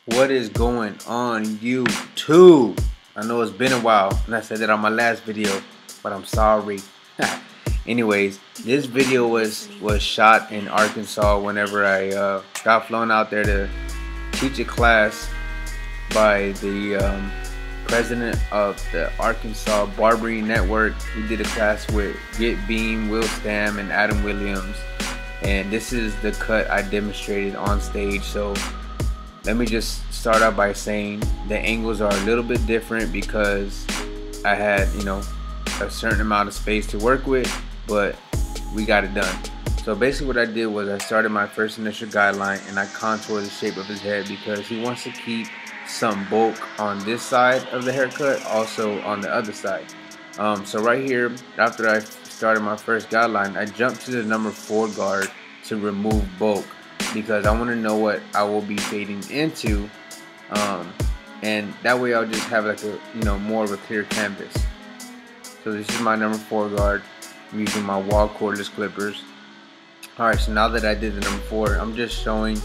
What is going on, YouTube? I know it's been a while, and I said that on my last video, but I'm sorry. Anyways, this video was shot in Arkansas whenever I got flown out there to teach a class by the president of the Arkansas Barbering Network. We did a class with Get Beam, Will Stam, and Adam Williams, and this is the cut I demonstrated on stage. So let me just start out by saying the angles are a little bit different because I had, a certain amount of space to work with, but we got it done. So basically what I did was I started my first initial guideline and I contoured the shape of his head because he wants to keep some bulk on this side of the haircut, also on the other side. So right here, after I started my first guideline, I jumped to the number 4 guard to remove bulk, because I want to know what I will be fading into, and that way I'll just have like a more of a clear canvas. So this is my number 4 guard. I'm using my wall cordless clippers. Alright, so now that I did the number 4, I'm just showing,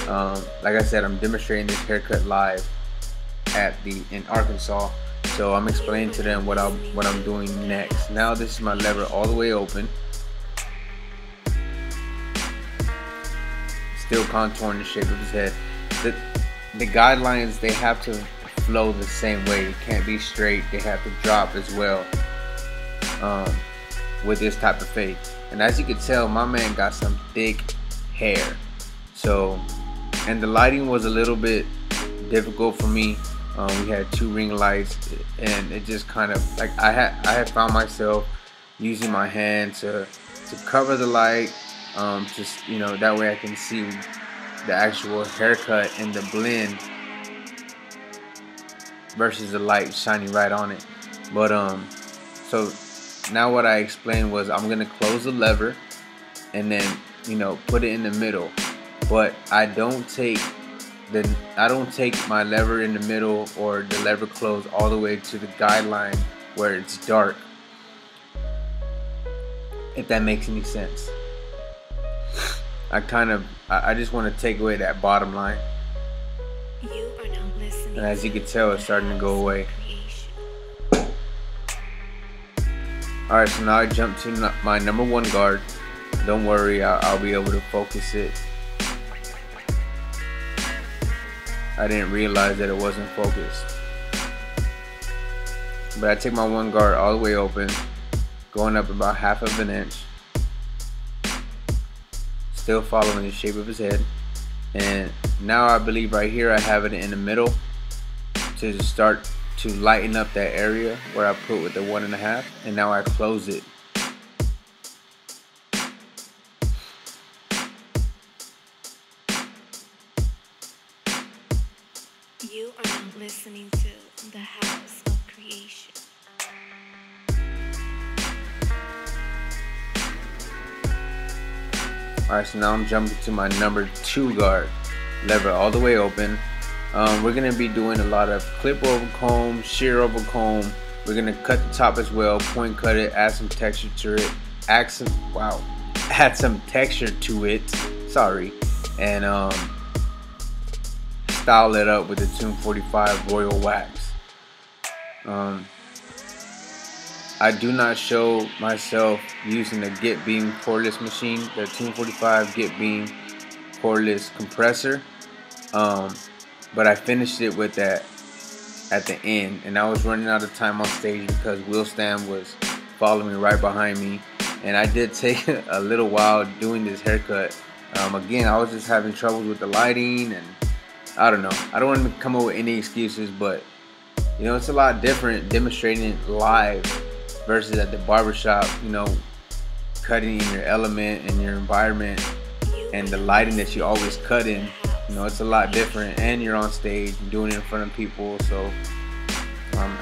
like I said, I'm demonstrating this haircut live in Arkansas. So I'm explaining to them what I'm doing next. Now this is my lever all the way open, still contouring the shape of his head. The guidelines, they have to flow the same way. It can't be straight. They have to drop as well with this type of fade. And as you can tell, my man got some thick hair. So, and the lighting was a little bit difficult for me. We had 2 ring lights, and it just kind of like I had found myself using my hand to cover the light. Just that way I can see the actual haircut and the blend versus the light shining right on it. But so now what I explained was I'm gonna close the lever and then put it in the middle, but I don't take my lever in the middle or the lever close all the way to the guideline where it's dark, if that makes any sense. I just want to take away that bottom line. And as you can tell, it's starting to go away. Alright, so now I jump to my number 1 guard. Don't worry, I'll be able to focus it. I didn't realize that it wasn't focused. But I take my 1 guard all the way open, going up about 1/2 inch. Still following the shape of his head, and now I believe right here I have it in the middle to start to lighten up that area where I put with the 1.5, and now I close it. You are now listening to the House of Creation. Alright, so now I'm jumping to my number 2 guard, lever all the way open. We're going to be doing a lot of clip over comb, shear over comb. We're going to cut the top as well, point cut it, add some texture to it, add some texture to it, sorry, and style it up with the 245 Royal Wax. I do not show myself using the Get Beam cordless machine, the 245 Get Beam cordless compressor, but I finished it with that at the end, and I was running out of time on stage because Will Stam was following right behind me, and I did take a little while doing this haircut. Again, I was just having trouble with the lighting, and I don't know. I don't want to come up with any excuses, but it's a lot different demonstrating it live versus at the barbershop, cutting in your element and your environment and the lighting that you always cut in. It's a lot different, and you're on stage and doing it in front of people. So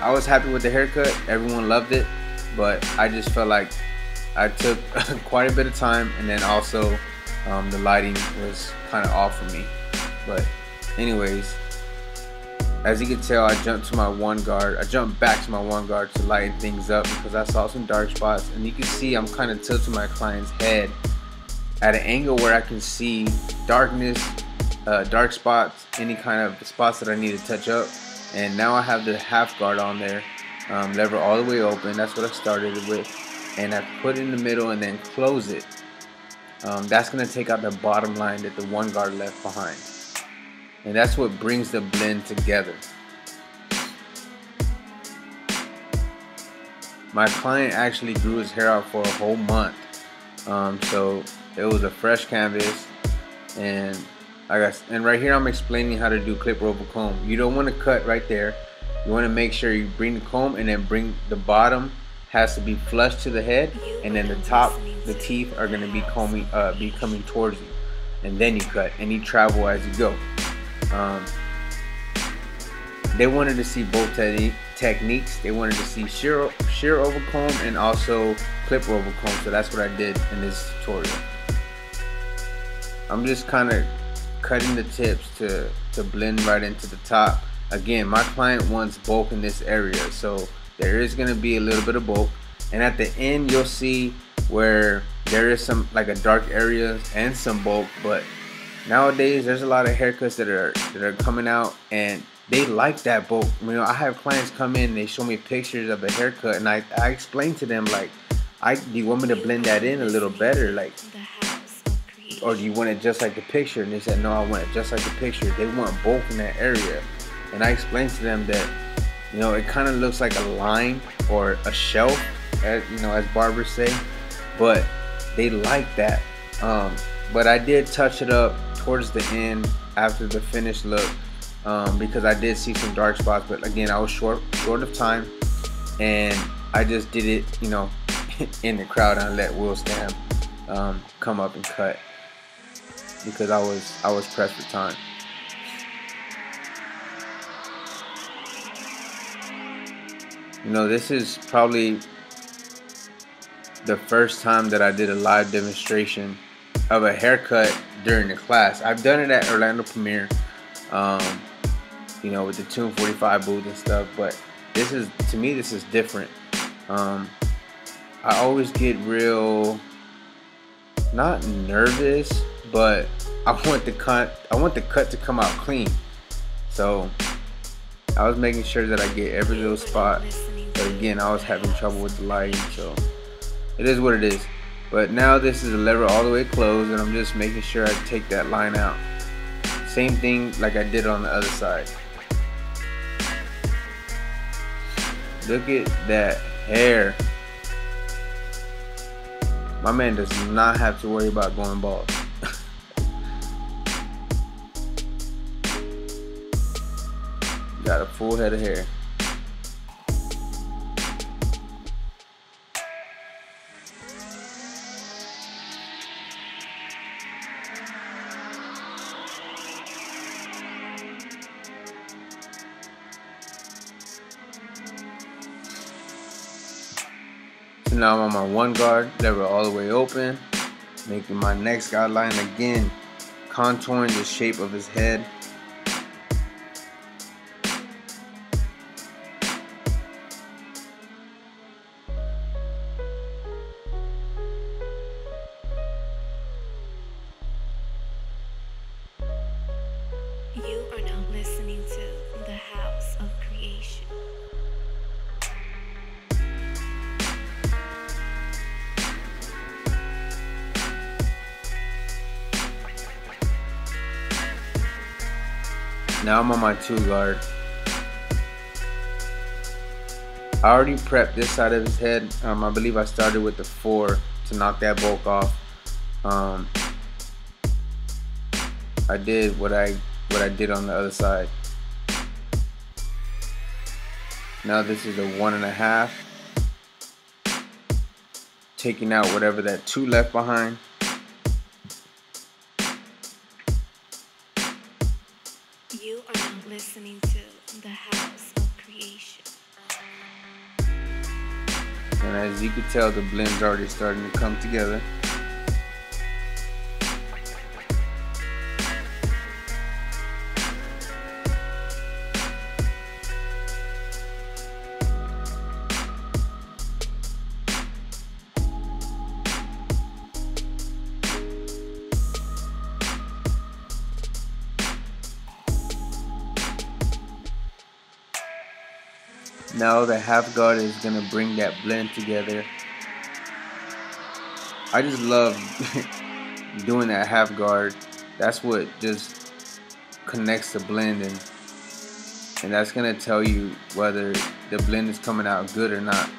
I was happy with the haircut. Everyone loved it, but I just felt like I took quite a bit of time, and then also the lighting was kind of off for me. But anyways, as you can tell, I jumped to my 1 guard. I jumped back to my 1 guard to lighten things up because I saw some dark spots. And you can see I'm kind of tilting my client's head at an angle where I can see darkness dark spots, any kind of spots that I need to touch up. And now I have the half guard on there, lever all the way open. That's what I started with, and I put it in the middle and then close it. That's gonna take out the bottom line that the one guard left behind, and that's what brings the blend together. My client actually grew his hair out for a whole month, so it was a fresh canvas. And right here I'm explaining how to do clip rope a comb. You don't want to cut right there. You want to make sure you bring the comb and then bring the bottom has to be flush to the head, and then the top, the teeth are going to be coming towards you, and then you cut and you travel as you go. They wanted to see both techniques. They wanted to see shear over comb and also clip over comb, so that's what I did in this tutorial. I'm just kind of cutting the tips to blend right into the top. Again, my client wants bulk in this area, so there is going to be a little bit of bulk, and at the end you'll see where there is some like a dark area and some bulk. But nowadays there's a lot of haircuts that are coming out and they like that bulk. You know, I have clients come in, they show me pictures of the haircut, and I explain to them like, do you want me to blend that in a little better, like, or do you want it just like the picture? And they said, no, I want it just like the picture. They want bulk in that area. And I explained to them that, you know, it kind of looks like a line or a shelf, as barbers say, but they like that. But I did touch it up towards the end after the finished look, because I did see some dark spots. But again, I was short of time, and I just did it, you know, in the crowd, and I let Will Stam come up and cut, because I was pressed for time. You know, this is probably the first time that I did a live demonstration of a haircut during the class. I've done it at Orlando Premiere, you know, with the Tune 45 booth and stuff, but this is, to me, this is different. I always get real, not nervous, but I want the cut to come out clean. So I was making sure that I get every little spot, but again, I was having trouble with the lighting, so it is what it is. But now this is a lever all the way closed, and I'm just making sure I take that line out. Same thing like I did on the other side. Look at that hair. My man does not have to worry about going bald. Got a full head of hair. So now I'm on my one guard, lever all the way open, making my next guideline again, contouring the shape of his head. You are now listening to the House of Creation. Now I'm on my two guard. I already prepped this side of his head. I believe I started with the 4 to knock that bulk off. I did what I did on the other side. Now this is a 1.5, taking out whatever that 2 left behind. You are now listening to the House of Creation. And as you can tell, the blend's already starting to come together. Now the half guard is gonna bring that blend together. I just love doing that half guard. That's what just connects the blend, and that's gonna tell you whether the blend is coming out good or not.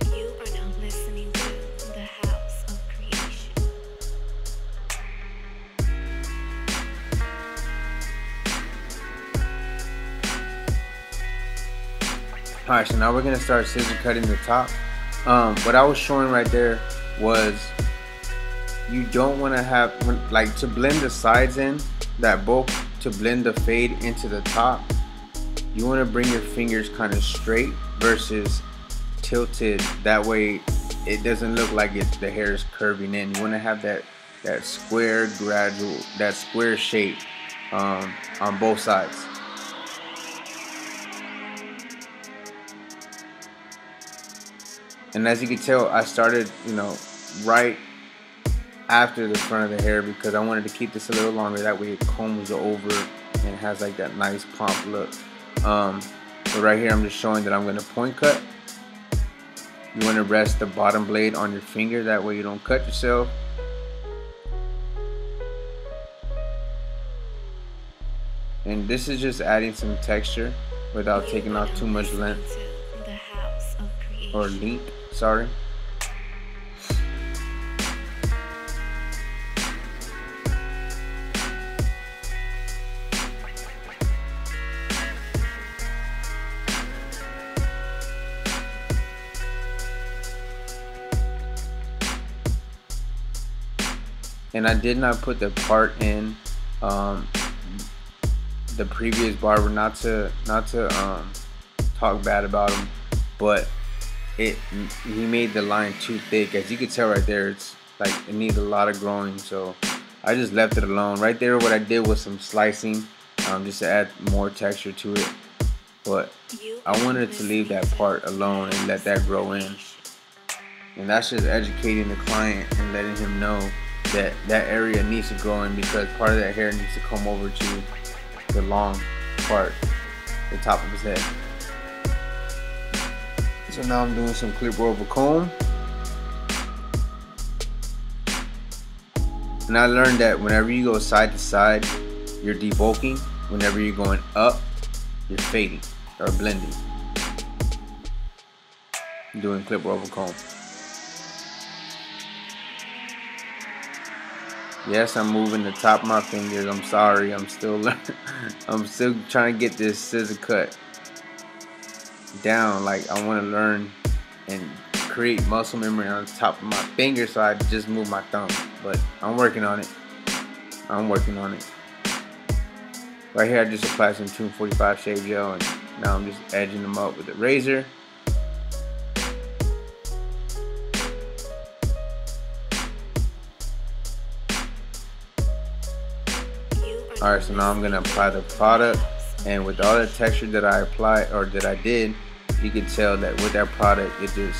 You are now listening to the House of Creation. Alright, so now we're gonna start scissor cutting the top. What I was showing right there was you don't want to have, like, to blend the sides in, that bulk, to blend the fade into the top, you want to bring your fingers kind of straight versus tilted. That way it doesn't look like the hair is curving in. You want to have that square gradual, that square shape on both sides. And as you can tell, I started, right after the front of the hair because I wanted to keep this a little longer. That way it combs over and has like that nice pomp look. So right here I'm just showing that I'm going to point cut. You want to rest the bottom blade on your finger. That way you don't cut yourself. And this is just adding some texture without taking off too much length. The House of Creation. Or length, sorry. And I did not put the part in the previous barber, not to talk bad about him, but he made the line too thick. As you can tell right there, it's like it needs a lot of growing, so I just left it alone. Right there, what I did was some slicing, just to add more texture to it, but I wanted to leave that part alone and let that grow in. And that's just educating the client and letting him know that that area needs to grow in, because part of that hair needs to come over to the long part, the top of his head. So now I'm doing some clip over comb. And I learned that whenever you go side to side, you're debulking. Whenever you're going up, you're fading or blending. I'm doing clip over comb. Yes, I'm moving the top of my fingers. I'm sorry. I'm still trying to get this scissor cut down. Like, I want to learn and create muscle memory on the top of my finger, so I just move my thumb. But I'm working on it. Right here, I just applied some 245 shave gel, and now I'm just edging them up with the razor. Alright, so now I'm going to apply the product, and with all the texture that I applied, or that I did, you can tell that with that product, it just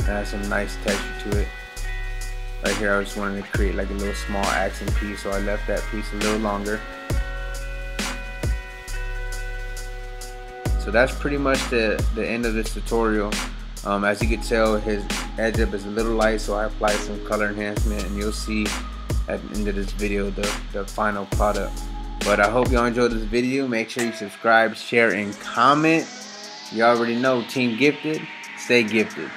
has some nice texture to it. Right here, I just wanted to create like a little small accent piece, so I left that piece a little longer. So that's pretty much the end of this tutorial. As you can tell, his edge up is a little light, so I applied some color enhancement, and you'll see at the end of this video the final product. But I hope y'all enjoyed this video. Make sure you subscribe, share, and comment. You already know, Team Gifted, stay gifted.